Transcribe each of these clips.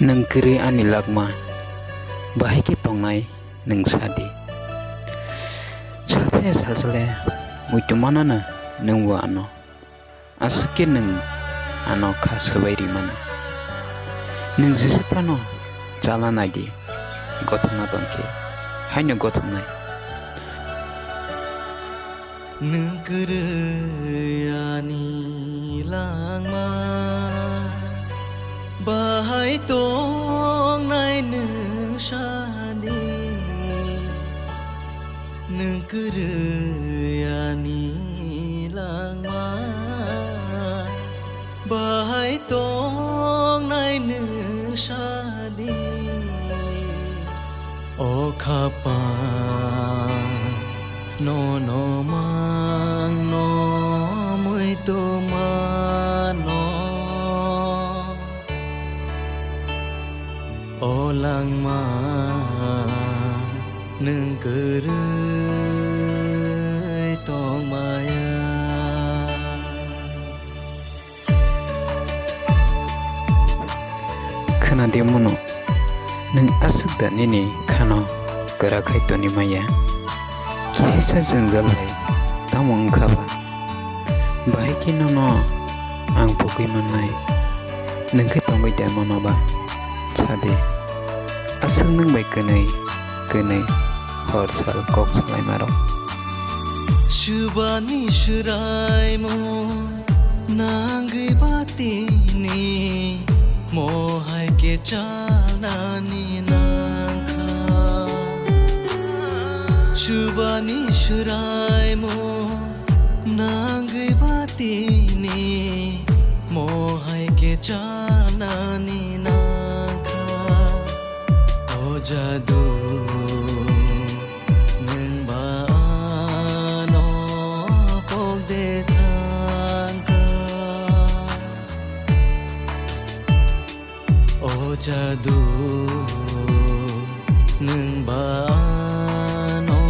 नों गोरै आंनि लागमा बाहायखि तंनाय नों सादि सासे सासले मुइतुमानानो नोंबो आनो आसुके नों आनो खासबायरि मानो नों जेसेबानो जाला नायदि गथंना दंखे हायनो गथंनाय नों गोरै आंनि लागमा बाहाय तंनाय नों सादि नों गोरै आंनि लागमा बाहाय तंनाय नों सादि अ खाफाल no mang no muy tu mano o lang ma nung kerai tong maya खोनादों मनो नों आसुक दानिनि खानो गोराखै तनि माया किसा जंजालबाय तामो ओंखाबा बाहायखि ननो आं फुगै मोननाय नोंखै तंबाय दा मनोबा सादे आसुक नोंबाय गोनै गोनै हर सल कक सलाय मारो Shubani shirai mo nangai batini mohai ke chalani nangkha Shubani shirai mo nangai batini mohai ke chalani nangkha O jadu jadu nung bano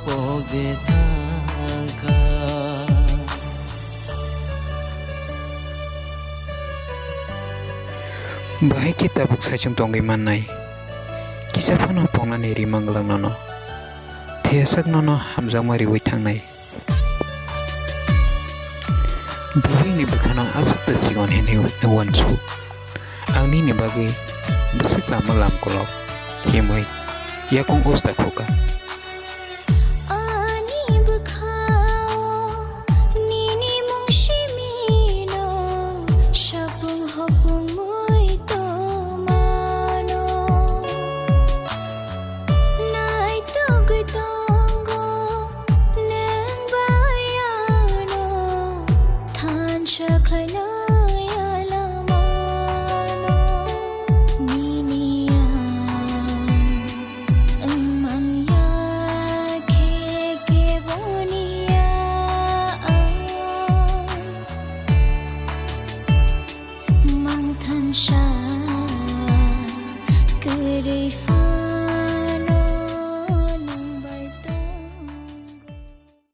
pogde tangka bahai kita buk sajung tonggai manai kisa phono pongnani rimanglang nono thesak nono hamjang mari wai thangnai bini bukhanang asakta sigon heni wanchu angni ni bagi besik lama lam kolok himai yakung usta khoka